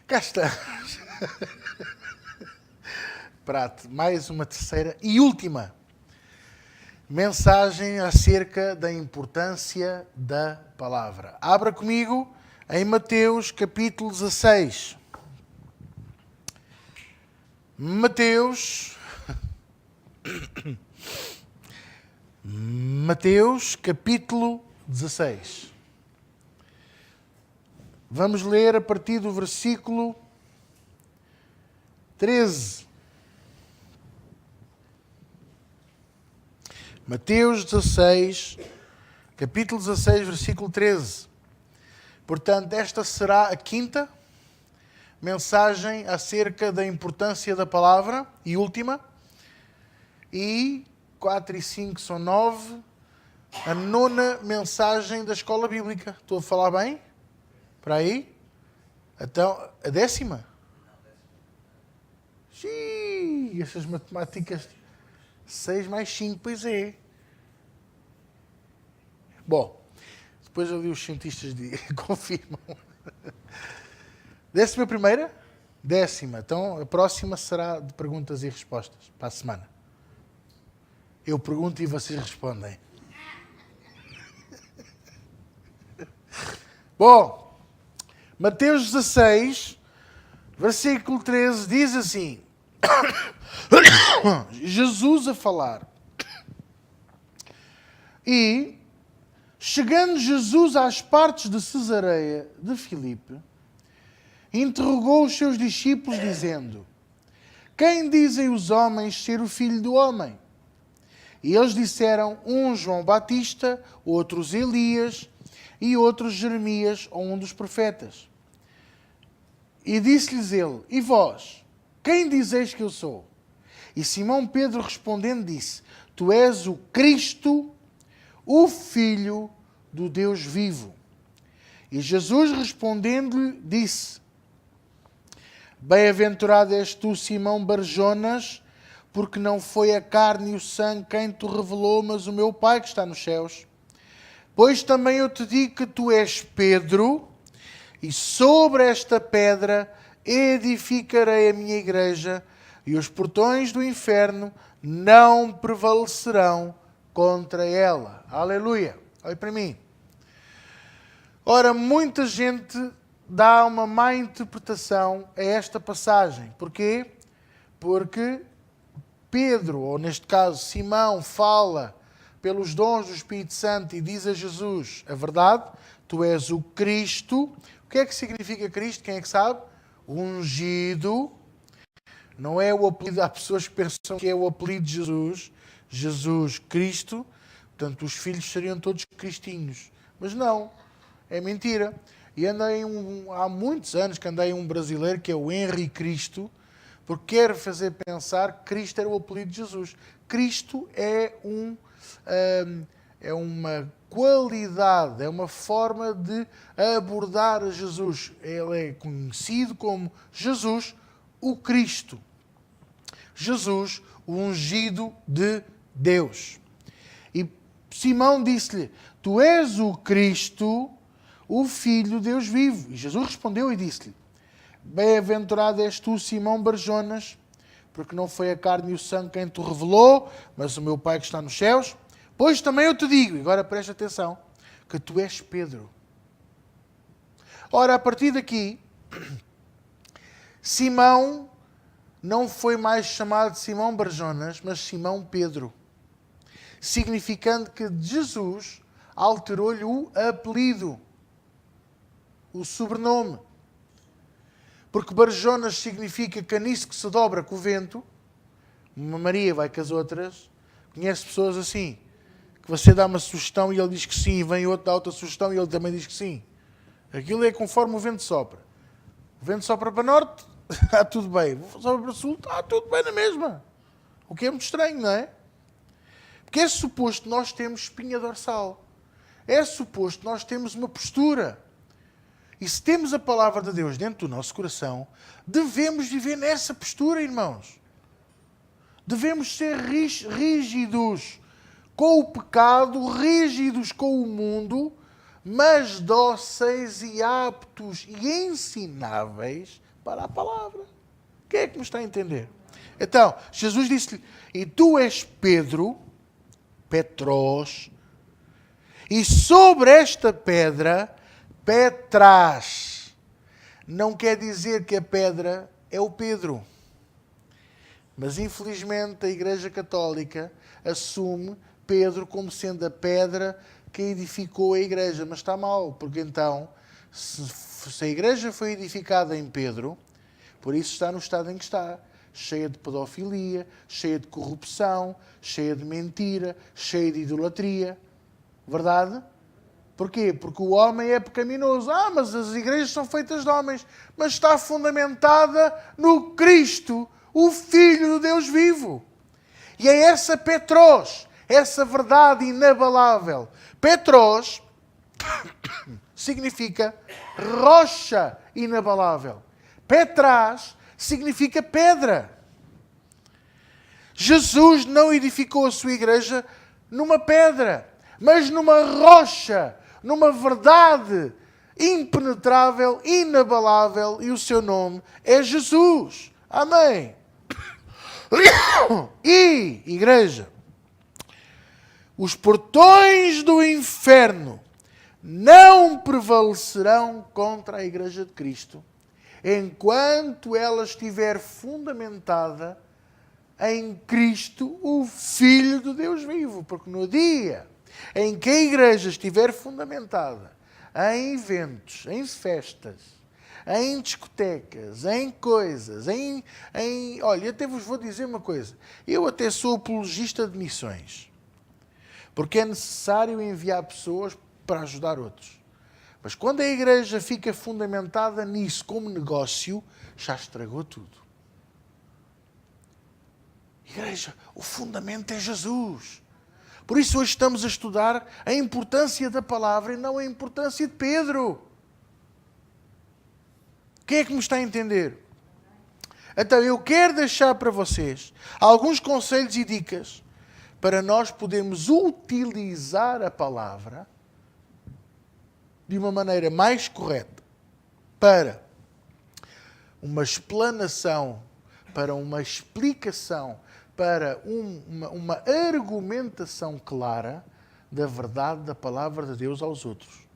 Cá está. Prate, mais uma terceira e última mensagem acerca da importância da palavra. Abra comigo em Mateus capítulo 16. Mateus capítulo 16. Vamos ler a partir do versículo 13. Mateus 16, capítulo 16, versículo 13. Portanto, esta será a quinta mensagem acerca da importância da palavra e última. E 4 e 5 são 9. A nona mensagem da escola bíblica. Estou a falar bem? Para aí? Então, a 10ª? Xiii, essas matemáticas. 6 mais 5, pois é. Bom, depois ali os cientistas confirmam. 11ª? 10ª. Então, a próxima será de perguntas e respostas, para a semana. Eu pergunto e vocês respondem. Bom, Mateus 16, versículo 13, diz assim... Jesus a falar. E, chegando Jesus às partes de Cesareia de Filipe, interrogou os seus discípulos, dizendo: quem dizem os homens ser o Filho do Homem? E eles disseram, uns João Batista, outros Elias, e outros Jeremias, ou um dos profetas. E disse-lhes ele: e vós? Quem dizeis que eu sou? E Simão Pedro respondendo disse: tu és o Cristo, o Filho do Deus vivo. E Jesus respondendo-lhe disse: bem-aventurado és tu, Simão Barjonas, porque não foi a carne e o sangue quem te revelou, mas o meu Pai que está nos céus. Pois também eu te digo que tu és Pedro, e sobre esta pedra edificarei a minha igreja, e os portões do inferno não prevalecerão contra ela. Aleluia. Olha para mim. Ora, muita gente dá uma má interpretação a esta passagem. Porquê? Porque Pedro, ou neste caso Simão, fala pelos dons do Espírito Santo e diz a Jesus a verdade: tu és o Cristo. O que é que significa Cristo? Quem é que sabe? Ungido. Não é o apelido. Há pessoas que pensam que é o apelido de Jesus. Jesus Cristo. Portanto, os filhos seriam todos cristinhos. Mas não. É mentira. E há muitos anos que andei um brasileiro que é o Henri Cristo, porque quer fazer pensar que Cristo era o apelido de Jesus. Cristo é uma qualidade, é uma forma de abordar a Jesus. Ele é conhecido como Jesus, o Cristo. Jesus, o ungido de Deus. E Simão disse-lhe: tu és o Cristo, o Filho de Deus vivo. E Jesus respondeu e disse-lhe: bem-aventurado és tu, Simão Barjonas, porque não foi a carne e o sangue quem te revelou, mas o meu Pai que está nos céus. Pois também eu te digo, e agora presta atenção, que tu és Pedro. Ora, a partir daqui, Simão não foi mais chamado de Simão Barjonas, mas Simão Pedro. Significando que Jesus alterou-lhe o apelido, o sobrenome. Porque Barjonas significa caniço que se dobra com o vento. Uma Maria vai com as outras. Conhece pessoas assim, que você dá uma sugestão e ele diz que sim, e vem outro, dá outra sugestão e ele também diz que sim. Aquilo é conforme o vento sopra. O vento sopra para norte, está tudo bem. Sopra para sul, está tudo bem na mesma. O que é muito estranho, não é? Porque é suposto nós termos espinha dorsal. É suposto nós termos uma postura. E se temos a palavra de Deus dentro do nosso coração, devemos viver nessa postura, irmãos. Devemos ser rígidos com o pecado, rígidos com o mundo, mas dóceis e aptos e ensináveis para a palavra. Quem é que me está a entender? Então, Jesus disse-lhe, e tu és Pedro, Petros, e sobre esta pedra, Petras. Não quer dizer que a pedra é o Pedro. Mas, infelizmente, a Igreja Católica assume Pedro como sendo a pedra que edificou a Igreja. Mas está mal, porque então, se a Igreja foi edificada em Pedro, por isso está no estado em que está. Cheia de pedofilia, cheia de corrupção, cheia de mentira, cheia de idolatria. Verdade? Porquê? Porque o homem é pecaminoso. Mas as igrejas são feitas de homens. Mas está fundamentada no Cristo, o Filho do Deus vivo. E é essa Petros, essa verdade inabalável. Petros significa rocha inabalável. Petras significa pedra. Jesus não edificou a sua igreja numa pedra, mas numa rocha, numa verdade impenetrável, inabalável, e o seu nome é Jesus. Amém. E, igreja, os portões do inferno não prevalecerão contra a igreja de Cristo enquanto ela estiver fundamentada em Cristo, o Filho do Deus vivo. Porque no dia em que a igreja estiver fundamentada em eventos, em festas, em discotecas, em coisas, Olha, até vos vou dizer uma coisa. Eu até sou apologista de missões. Porque é necessário enviar pessoas para ajudar outros. Mas quando a igreja fica fundamentada nisso como negócio, já estragou tudo. Igreja, o fundamento é Jesus. Por isso hoje estamos a estudar a importância da palavra e não a importância de Pedro. Quem é que me está a entender? Então eu quero deixar para vocês alguns conselhos e dicas para nós podermos utilizar a palavra de uma maneira mais correta, para uma explanação, para uma explicação, para uma argumentação clara da verdade da palavra de Deus aos outros.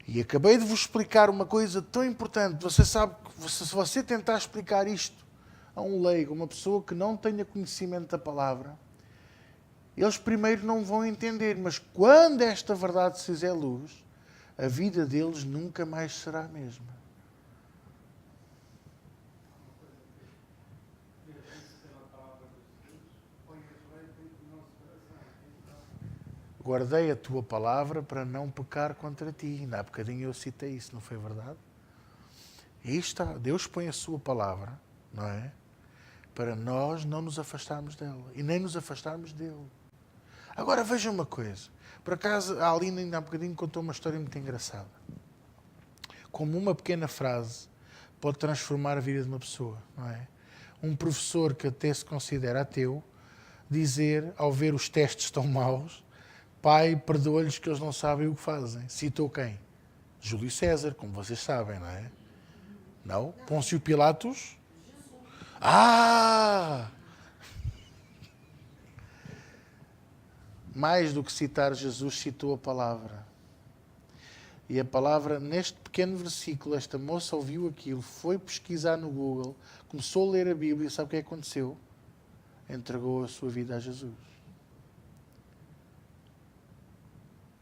E acabei de vos explicar uma coisa tão importante. Você sabe que se você tentar explicar isto a um leigo, uma pessoa que não tenha conhecimento da palavra, eles primeiro não vão entender, mas quando esta verdade se fizer luz, a vida deles nunca mais será a mesma. Guardei a tua palavra para não pecar contra ti. Ainda há bocadinho eu citei isso, não foi verdade? E aí está, Deus põe a sua palavra, não é? Para nós não nos afastarmos dela e nem nos afastarmos dele. Agora vejam uma coisa. Por acaso, a Aline ainda há bocadinho contou uma história muito engraçada. Como uma pequena frase pode transformar a vida de uma pessoa, não é? Um professor que até se considera ateu, dizer, ao ver os testes tão maus, Pai, perdoa-lhes que eles não sabem o que fazem. Citou quem? Júlio César, como vocês sabem, não é? Não? Pôncio Pilatos? Mais do que citar Jesus, citou a palavra. E a palavra, neste pequeno versículo, esta moça ouviu aquilo, foi pesquisar no Google, começou a ler a Bíblia, sabe o que aconteceu? Entregou a sua vida a Jesus.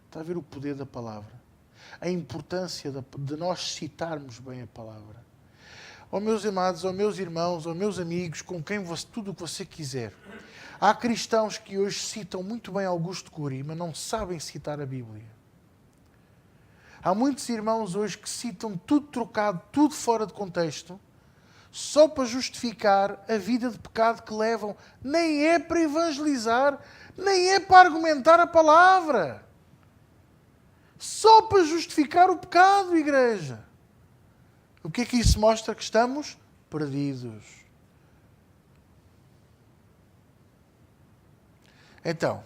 Está a ver o poder da palavra? A importância de nós citarmos bem a palavra. Ó meus amados, ó meus irmãos, ó meus amigos, com quem tudo o que você quiser. Há cristãos que hoje citam muito bem Augusto Cury, mas não sabem citar a Bíblia. Há muitos irmãos hoje que citam tudo trocado, tudo fora de contexto, só para justificar a vida de pecado que levam. Nem é para evangelizar, nem é para argumentar a palavra. Só para justificar o pecado, igreja. O que é que isso mostra? Que estamos perdidos. Então,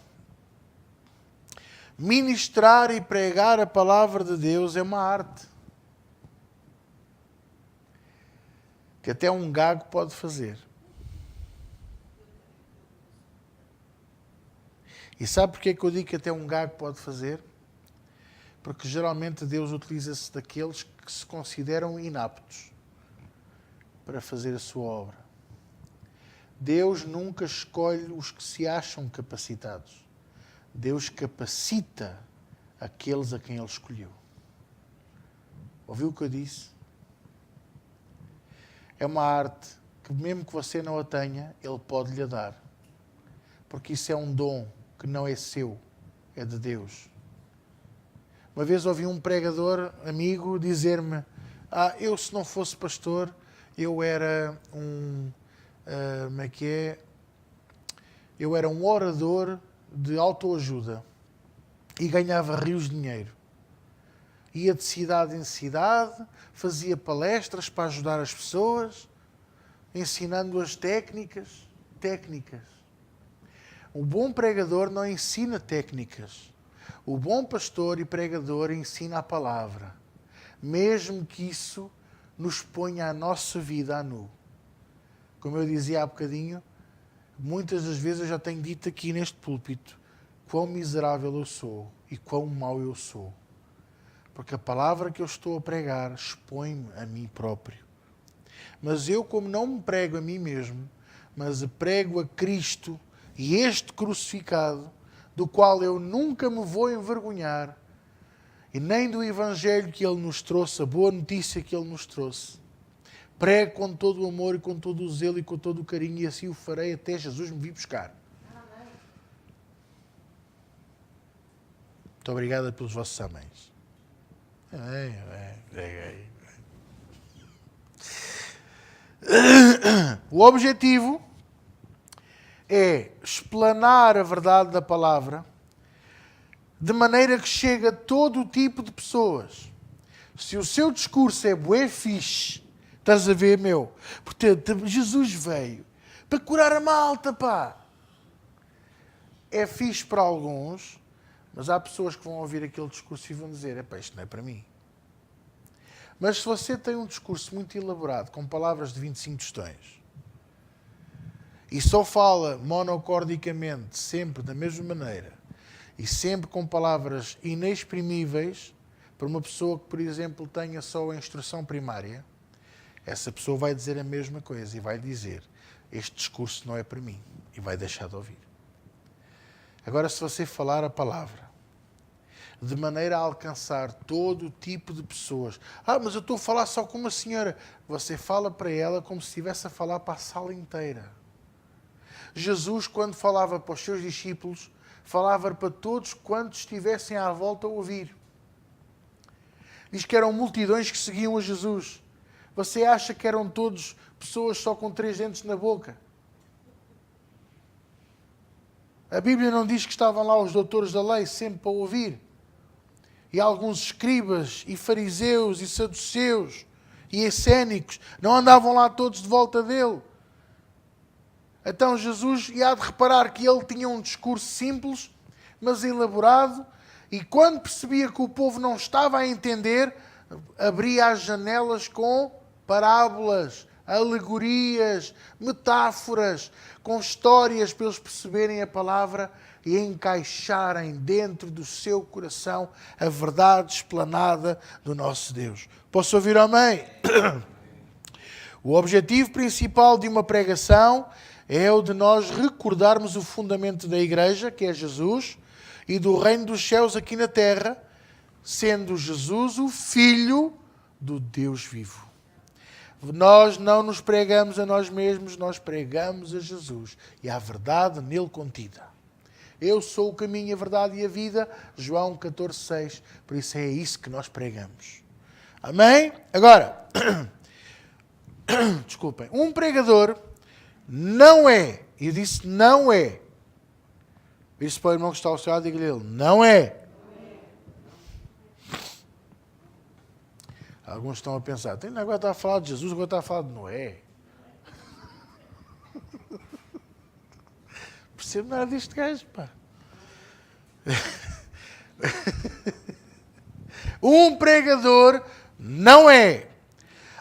ministrar e pregar a palavra de Deus é uma arte. Que até um gago pode fazer. E sabe porquê que eu digo que até um gago pode fazer? Porque geralmente Deus utiliza-se daqueles que se consideram inaptos para fazer a sua obra. Deus nunca escolhe os que se acham capacitados. Deus capacita aqueles a quem Ele escolheu. Ouviu o que eu disse? É uma arte que mesmo que você não a tenha, Ele pode lhe dar. Porque isso é um dom que não é seu, é de Deus. Uma vez ouvi um pregador amigo dizer-me: eu se não fosse pastor, eu era como é que é? Eu era um orador de autoajuda e ganhava rios de dinheiro. Ia de cidade em cidade, fazia palestras para ajudar as pessoas, ensinando as técnicas. O bom pregador não ensina técnicas. O bom pastor e pregador ensina a palavra, mesmo que isso nos ponha a nossa vida a nu. Como eu dizia há bocadinho, muitas das vezes eu já tenho dito aqui neste púlpito quão miserável eu sou e quão mau eu sou. Porque a palavra que eu estou a pregar expõe-me a mim próprio. Mas eu, como não me prego a mim mesmo, mas prego a Cristo e este crucificado, do qual eu nunca me vou envergonhar, e nem do Evangelho que Ele nos trouxe, a boa notícia que Ele nos trouxe, prego com todo o amor e com todo o zelo e com todo o carinho, e assim o farei até Jesus me vir buscar. Muito obrigado pelos vossos améns. O objetivo é explanar a verdade da palavra de maneira que chegue a todo o tipo de pessoas. Se o seu discurso é bué fixe, estás a ver, meu? Portanto, Jesus veio para curar a malta, pá. É fixe para alguns, mas há pessoas que vão ouvir aquele discurso e vão dizer: epá, isto não é para mim. Mas se você tem um discurso muito elaborado, com palavras de 25 tostões, e só fala monocordicamente, sempre da mesma maneira, e sempre com palavras inexprimíveis, para uma pessoa que, por exemplo, tenha só a instrução primária, essa pessoa vai dizer a mesma coisa e vai dizer: este discurso não é para mim, e vai deixar de ouvir. Agora, se você falar a palavra de maneira a alcançar todo o tipo de pessoas, mas eu estou a falar só com uma senhora, você fala para ela como se estivesse a falar para a sala inteira. Jesus, quando falava para os seus discípulos, falava para todos quantos estivessem à volta a ouvir. Diz que eram multidões que seguiam a Jesus. Você acha que eram todos pessoas só com 3 dentes na boca? A Bíblia não diz que estavam lá os doutores da lei sempre para ouvir. E alguns escribas e fariseus e saduceus e essênicos não andavam lá todos de volta dele. Então Jesus ia de reparar que ele tinha um discurso simples, mas elaborado, e quando percebia que o povo não estava a entender, abria as janelas com parábolas, alegorias, metáforas, com histórias para eles perceberem a palavra e encaixarem dentro do seu coração a verdade explanada do nosso Deus. Posso ouvir amém? O objetivo principal de uma pregação é o de nós recordarmos o fundamento da igreja, que é Jesus, e do reino dos céus aqui na terra, sendo Jesus o Filho do Deus vivo. Nós não nos pregamos a nós mesmos, nós pregamos a Jesus e a verdade nele contida. Eu sou o caminho, a verdade e a vida, João 14,6. Por isso é isso que nós pregamos. Amém? Agora, desculpem, um pregador não é, e eu disse não é, isso para o irmão que está ao seu lado, diga-lhe ele, não é. Alguns estão a pensar, agora está a falar de Jesus, agora está a falar de Noé. percebo nada deste gajo, pá. Um pregador não é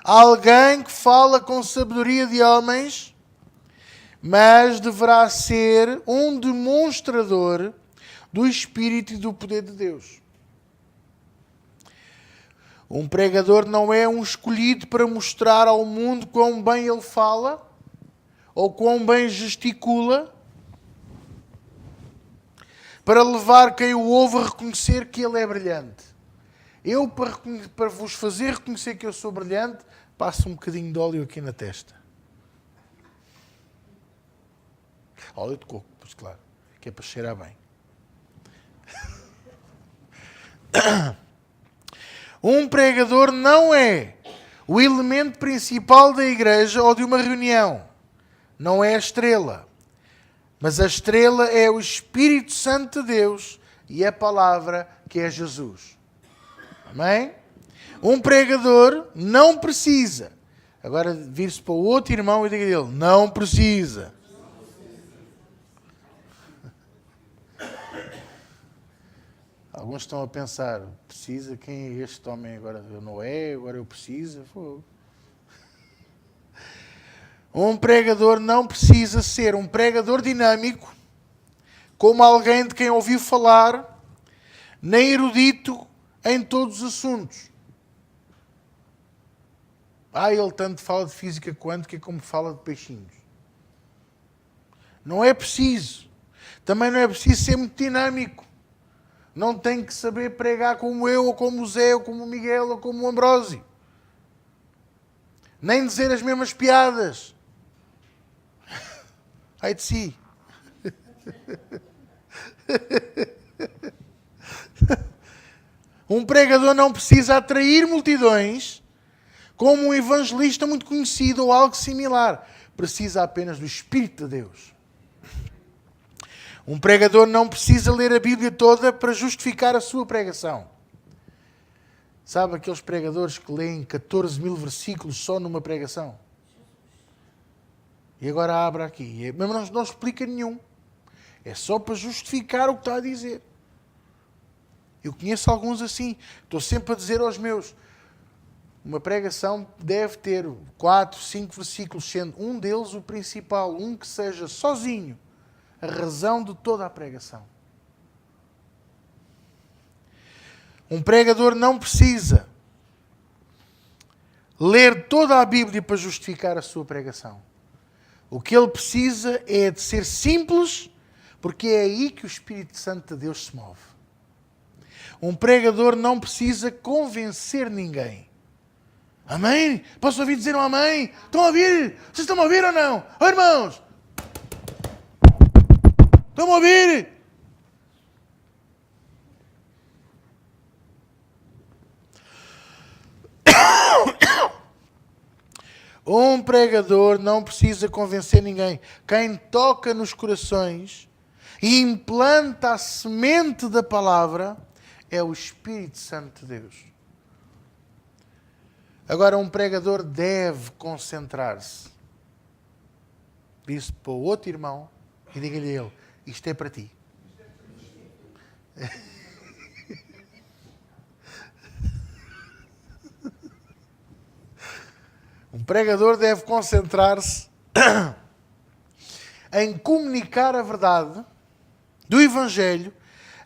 alguém que fala com sabedoria de homens, mas deverá ser um demonstrador do Espírito e do poder de Deus. Um pregador não é um escolhido para mostrar ao mundo quão bem ele fala ou quão bem gesticula, para levar quem o ouve a reconhecer que ele é brilhante. Eu, para vos fazer reconhecer que eu sou brilhante, passo um bocadinho de óleo aqui na testa. Óleo de coco, pois claro, que é para cheirar bem. Um pregador não é o elemento principal da igreja ou de uma reunião. Não é a estrela. Mas a estrela é o Espírito Santo de Deus e a palavra que é Jesus. Amém? Um pregador não precisa. Agora vire-se para o outro irmão e diga-lhe, não precisa. Alguns estão a pensar, precisa? Quem é este homem agora? Eu não é, agora eu preciso? Um pregador não precisa ser um pregador dinâmico, como alguém de quem ouviu falar, nem erudito em todos os assuntos. Ele tanto fala de física quântica como fala de peixinhos. Não é preciso. Também não é preciso ser muito dinâmico. Não tem que saber pregar como eu, ou como o Zé, ou como o Miguel, ou como o Ambrósio. Nem dizer as mesmas piadas. Ai de si. Um pregador não precisa atrair multidões como um evangelista muito conhecido ou algo similar. Precisa apenas do Espírito de Deus. Um pregador não precisa ler a Bíblia toda para justificar a sua pregação. Sabe aqueles pregadores que leem 14 mil versículos só numa pregação? E agora abre aqui. Mas não explica nenhum. É só para justificar o que está a dizer. Eu conheço alguns assim. Estou sempre a dizer aos meus, uma pregação deve ter 4, 5 versículos, sendo um deles o principal, um que seja sozinho a razão de toda a pregação. Um pregador não precisa ler toda a Bíblia para justificar a sua pregação. O que ele precisa é de ser simples, porque é aí que o Espírito Santo de Deus se move. Um pregador não precisa convencer ninguém. Amém? Posso ouvir dizer um amém? Estão a ouvir? Vocês estão a ouvir ou não? Oh, irmãos! Estão a ouvir? Um pregador não precisa convencer ninguém. Quem toca nos corações e implanta a semente da palavra é o Espírito Santo de Deus. Agora, um pregador deve concentrar-se. Diz para o outro irmão e diga-lhe a ele, isto é para ti. Um pregador deve concentrar-se em comunicar a verdade do Evangelho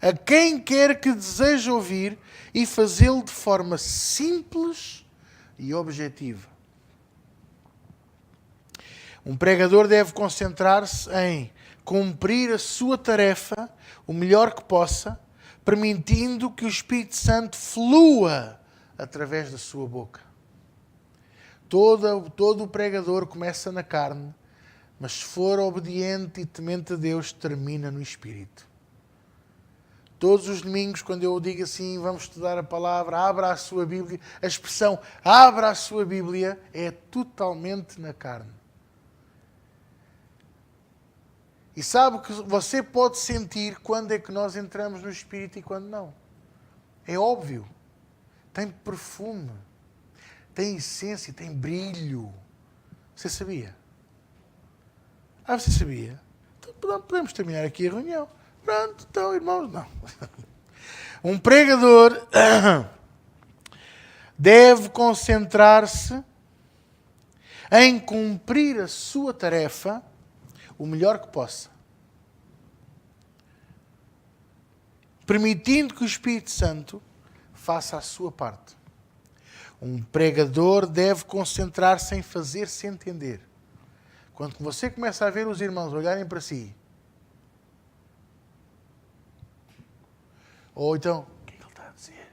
a quem quer que deseje ouvir e fazê-lo de forma simples e objetiva. Um pregador deve concentrar-se em cumprir a sua tarefa o melhor que possa, permitindo que o Espírito Santo flua através da sua boca. Todo o pregador começa na carne, mas se for obediente e temente a Deus, termina no Espírito. Todos os domingos, quando eu digo assim, vamos estudar a palavra, abra a sua Bíblia, a expressão abra a sua Bíblia é totalmente na carne. E sabe que você pode sentir quando é que nós entramos no Espírito e quando não. É óbvio. Tem perfume. Tem essência, tem brilho. Você sabia? Você sabia? Então podemos terminar aqui a reunião. Pronto, então, irmãos, não. Um pregador deve concentrar-se em cumprir a sua tarefa o melhor que possa, permitindo que o Espírito Santo faça a sua parte. Um pregador deve concentrar-se em fazer-se entender. Quando você começa a ver os irmãos olharem para si, ou então, o que é que ele está a dizer?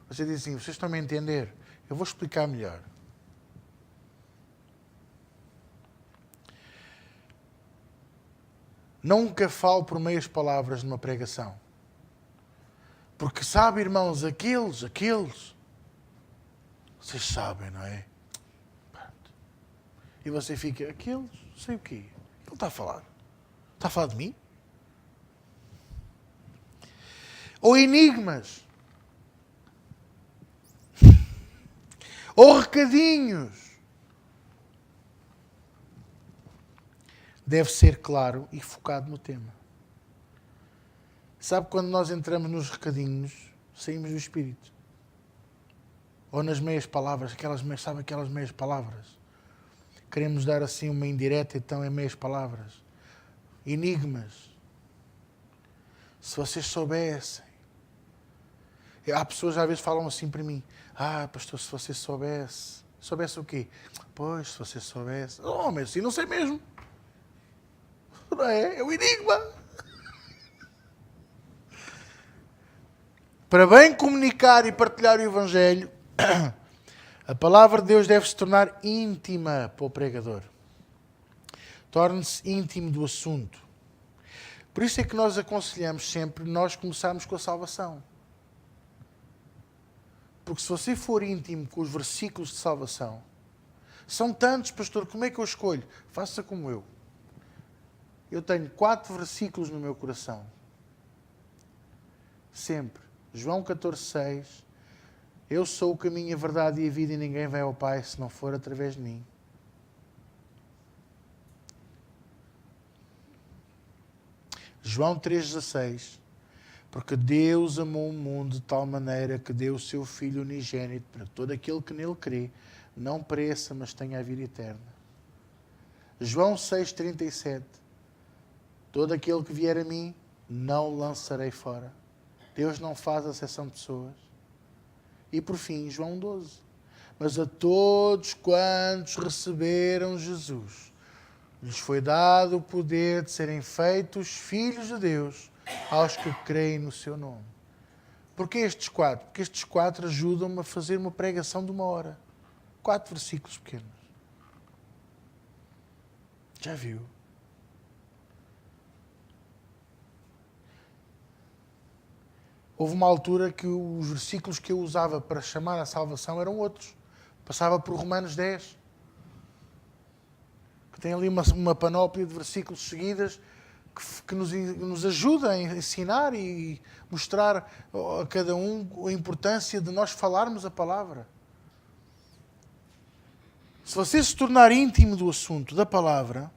Você diz assim, vocês estão-me a entender? Eu vou explicar melhor. Nunca falo por meias palavras numa pregação. Porque sabe, irmãos, aqueles, vocês sabem, não é? E você fica, aqueles, sei o quê? Ele está a falar. Está a falar de mim? Ou enigmas. Ou recadinhos. Deve ser claro e focado no tema. Sabe, quando nós entramos nos recadinhos, saímos do Espírito. Ou nas meias palavras, aquelas meias palavras. Queremos dar assim uma indireta, então é meias palavras. Enigmas. Se vocês soubessem. Há pessoas que às vezes falam assim para mim. Pastor, se você soubesse. Soubesse o quê? Pois, se você soubesse. Oh, mas assim não sei mesmo. Não é? É um enigma. Para bem comunicar e partilhar o Evangelho, a palavra de Deus deve se tornar íntima para o pregador. Torne-se íntimo do assunto. Por isso é que nós aconselhamos sempre nós começarmos com a salvação. Porque se você for íntimo com os versículos de salvação, são tantos, pastor, como é que eu escolho? Faça como eu. Eu tenho 4 versículos no meu coração. Sempre. João 14,6. Eu sou o caminho, a verdade e a vida e ninguém vai ao Pai se não for através de mim. João 3,16. Porque Deus amou o mundo de tal maneira que deu o seu Filho unigênito para todo aquele que nele crê, não pereça, mas tenha a vida eterna. João 6,37. Todo aquele que vier a mim, não o lançarei fora. Deus não faz acepção de pessoas. E por fim, João 12. Mas a todos quantos receberam Jesus, lhes foi dado o poder de serem feitos filhos de Deus, aos que creem no seu nome. Porquê estes 4? Porque estes 4 ajudam-me a fazer uma pregação de 1 hora. 4 versículos pequenos. Já viu? Houve uma altura que os versículos que eu usava para chamar a salvação eram outros. Passava por Romanos 10. Que tem ali uma panóplia de versículos seguidas que nos ajuda a ensinar e mostrar a cada um a importância de nós falarmos a palavra. Se você se tornar íntimo do assunto da palavra,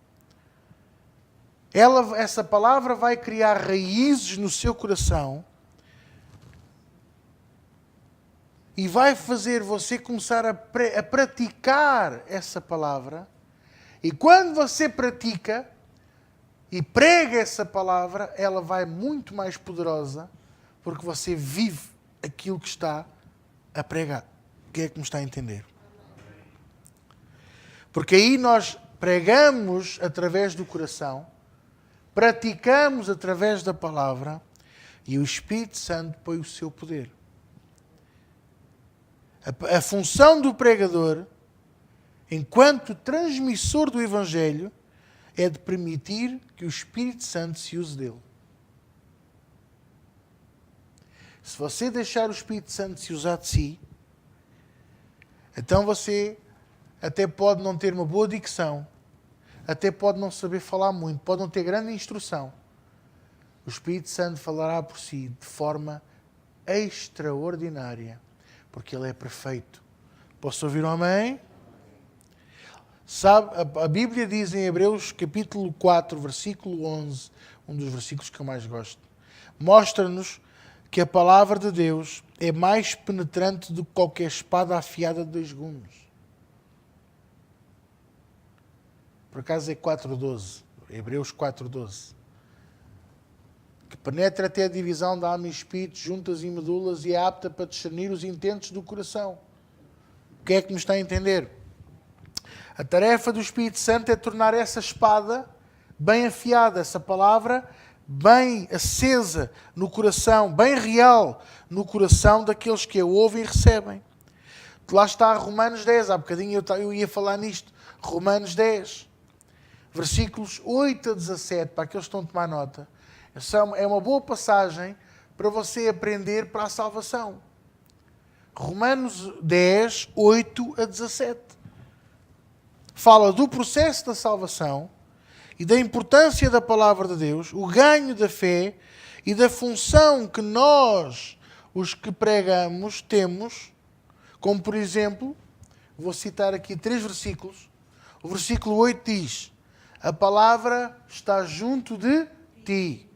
essa palavra vai criar raízes no seu coração e vai fazer você começar a praticar essa palavra. E quando você pratica e prega essa palavra, ela vai muito mais poderosa, porque você vive aquilo que está a pregar. Quem é que me está a entender? Porque aí nós pregamos através do coração, praticamos através da palavra e o Espírito Santo põe o seu poder. A função do pregador, enquanto transmissor do Evangelho, é de permitir que o Espírito Santo se use dele. Se você deixar o Espírito Santo se usar de si, então você até pode não ter uma boa dicção, até pode não saber falar muito, pode não ter grande instrução. O Espírito Santo falará por si de forma extraordinária, porque ele é perfeito. Posso ouvir um amém? Sabe, a Bíblia diz em Hebreus capítulo 4, versículo 11, um dos versículos que eu mais gosto, mostra-nos que a palavra de Deus é mais penetrante do que qualquer espada afiada de 2 gumes. Por acaso é 4:12, Hebreus 4:12. Que penetra até a divisão da alma e espírito, juntas e medulas, e é apta para discernir os intentos do coração. O que é que me está a entender? A tarefa do Espírito Santo é tornar essa espada bem afiada, essa palavra bem acesa no coração, bem real no coração daqueles que a ouvem e recebem. Lá está Romanos 10, há bocadinho eu ia falar nisto. Romanos 10, versículos 8 a 17, para aqueles que estão a tomar nota. É uma boa passagem para você aprender para a salvação. Romanos 10, 8 a 17. Fala do processo da salvação e da importância da palavra de Deus, o ganho da fé e da função que nós, os que pregamos, temos, como por exemplo, vou citar aqui 3 versículos. O versículo 8 diz: a palavra está junto de ti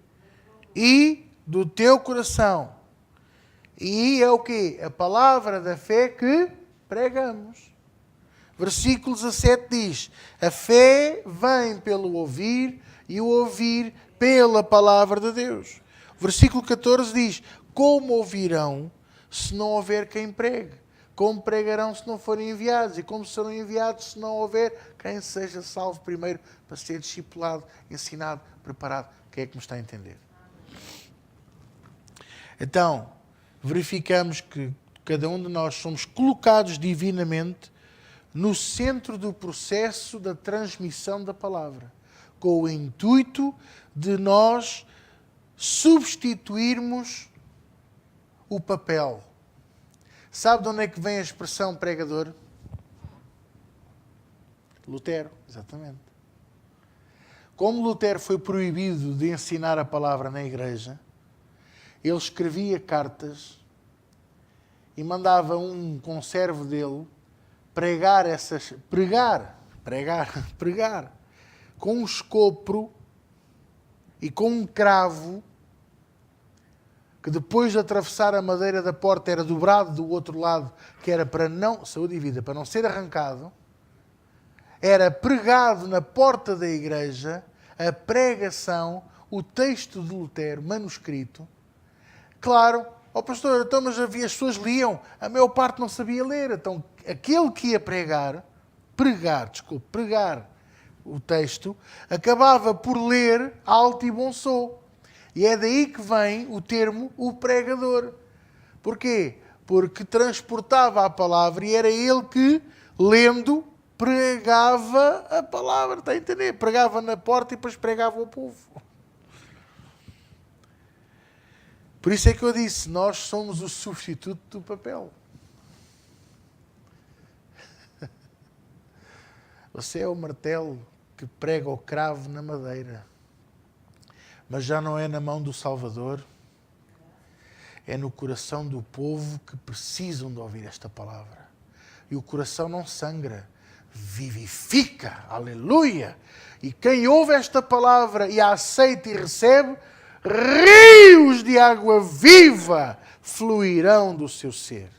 e do teu coração. E é o quê? A palavra da fé que pregamos. Versículo 17 diz: a fé vem pelo ouvir e o ouvir pela palavra de Deus. Versículo 14 diz: como ouvirão se não houver quem pregue? Como pregarão se não forem enviados? E como serão enviados se não houver quem seja salvo primeiro para ser discipulado, ensinado, preparado? Quem é que me está a entender? Então, verificamos que cada um de nós somos colocados divinamente no centro do processo da transmissão da palavra, com o intuito de nós substituirmos o papel. Sabe de onde é que vem a expressão pregador? Lutero, exatamente. Como Lutero foi proibido de ensinar a palavra na igreja, ele escrevia cartas e mandava um conservo dele pregar, com um escopro e com um cravo que depois de atravessar a madeira da porta era dobrado do outro lado, que era para não, saúde e vida, para não ser arrancado, era pregado na porta da igreja a pregação, o texto de Lutero, manuscrito. Claro, pastor, então, mas havia, as pessoas liam, a maior parte não sabia ler, então aquele que ia pregar o texto, acabava por ler alto e bom som. E é daí que vem o termo o pregador. Porquê? Porque transportava a palavra e era ele que, lendo, pregava a palavra. Está a entender? Pregava na porta e depois pregava ao povo. Por isso é que eu disse, nós somos o substituto do papel. Você é o martelo que prega o cravo na madeira. Mas já não é na mão do Salvador. É no coração do povo que precisam de ouvir esta palavra. E o coração não sangra, vivifica. Aleluia! E quem ouve esta palavra e a aceita e recebe, rios de água viva fluirão do seu ser.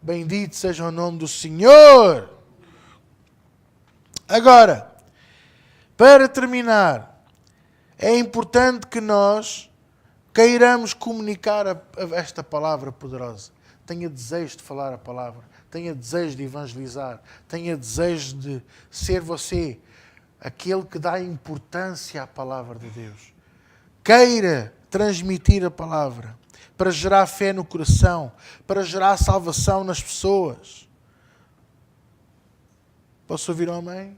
Bendito seja o nome do Senhor. Agora, para terminar, é importante que nós queiramos comunicar esta palavra poderosa. Tenha desejo de falar a palavra. Tenha desejo de evangelizar. Tenha desejo de ser você aquele que dá importância à palavra de Deus. Queira transmitir a palavra para gerar fé no coração, para gerar salvação nas pessoas. Posso ouvir um amém?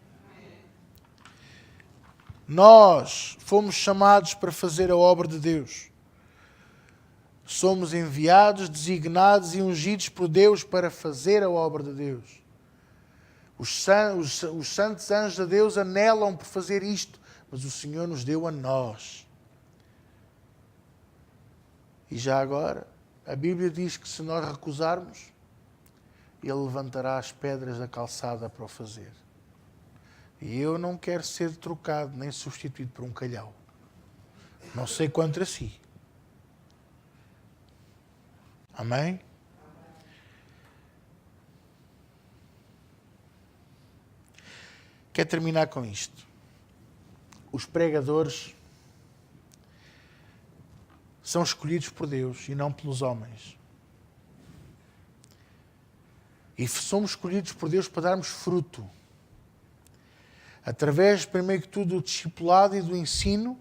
Nós fomos chamados para fazer a obra de Deus. Somos enviados, designados e ungidos por Deus para fazer a obra de Deus. Os santos anjos de Deus anelam por fazer isto, mas o Senhor nos deu a nós. E já agora, a Bíblia diz que se nós recusarmos, Ele levantará as pedras da calçada para o fazer. E eu não quero ser trocado nem substituído por um calhau. Não sei quanto a si. Amém? Quero terminar com isto. Os pregadores são escolhidos por Deus e não pelos homens. E somos escolhidos por Deus para darmos fruto. Através, primeiro que tudo, do discipulado e do ensino,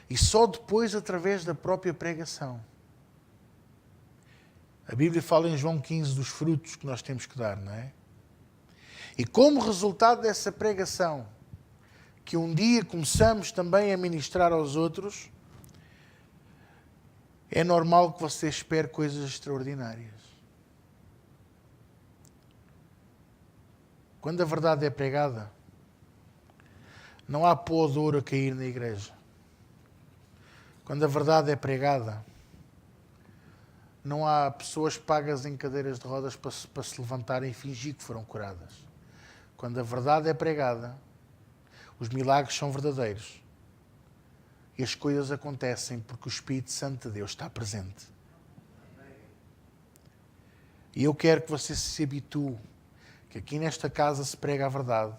e só depois através da própria pregação. A Bíblia fala em João 15 dos frutos que nós temos que dar, não é? E como resultado dessa pregação, que um dia começamos também a ministrar aos outros, é normal que você espere coisas extraordinárias. Quando a verdade é pregada, não há pó de ouro a cair na igreja. Quando a verdade é pregada, não há pessoas pagas em cadeiras de rodas para se levantarem e fingir que foram curadas. Quando a verdade é pregada, os milagres são verdadeiros. E as coisas acontecem porque o Espírito Santo de Deus está presente. E eu quero que você se habitue, que aqui nesta casa se prega a verdade,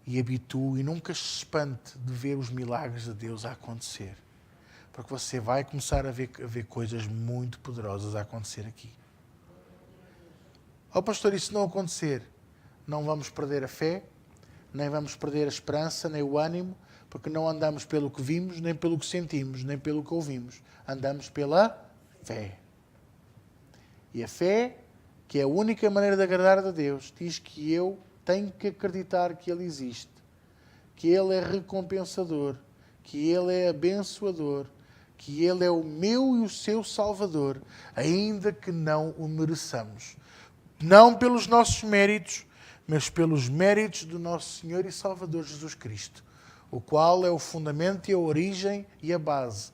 e habitue e nunca se espante de ver os milagres de Deus a acontecer. Porque você vai começar a ver coisas muito poderosas a acontecer aqui. Oh pastor, e se não acontecer? Não vamos perder a fé, nem vamos perder a esperança, nem o ânimo, porque não andamos pelo que vimos, nem pelo que sentimos, nem pelo que ouvimos. Andamos pela fé. E a fé, que é a única maneira de agradar a Deus, diz que eu tenho que acreditar que Ele existe, que Ele é recompensador, que Ele é abençoador, que Ele é o meu e o seu Salvador, ainda que não o mereçamos. Não pelos nossos méritos, mas pelos méritos do nosso Senhor e Salvador Jesus Cristo, o qual é o fundamento e a origem e a base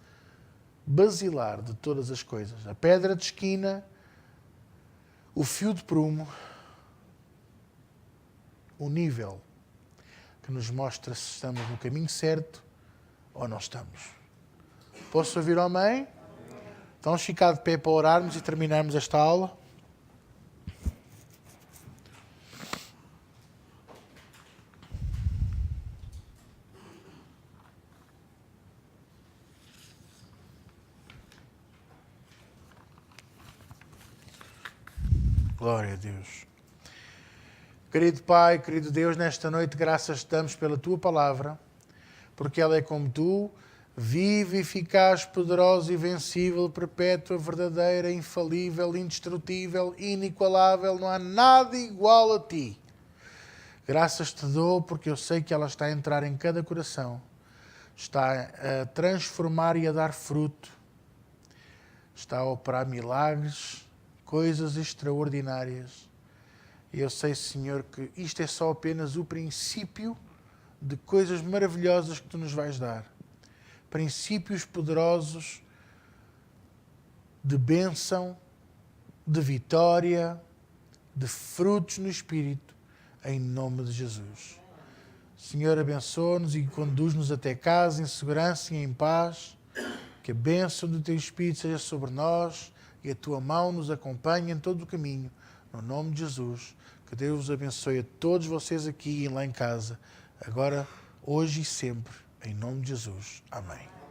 basilar de todas as coisas. A pedra de esquina, o fio de prumo, o nível que nos mostra se estamos no caminho certo ou não estamos. Posso ouvir o amém? Então vamos ficar de pé para orarmos e terminarmos esta aula. Glória a Deus. Querido Pai, querido Deus, nesta noite graças te damos pela Tua Palavra, porque ela é como Tu, viva, eficaz, poderosa, invencível, perpétua, verdadeira, infalível, indestrutível, inigualável, não há nada igual a Ti. Graças te dou porque eu sei que ela está a entrar em cada coração, está a transformar e a dar fruto, está a operar milagres, coisas extraordinárias. E eu sei, Senhor, que isto é só apenas o princípio de coisas maravilhosas que Tu nos vais dar. Princípios poderosos de bênção, de vitória, de frutos no Espírito, em nome de Jesus. Senhor, abençoa-nos e conduz-nos até casa em segurança e em paz. Que a bênção do Teu Espírito seja sobre nós e a Tua mão nos acompanhe em todo o caminho. No nome de Jesus, que Deus vos abençoe a todos vocês aqui e lá em casa, agora, hoje e sempre, em nome de Jesus. Amém.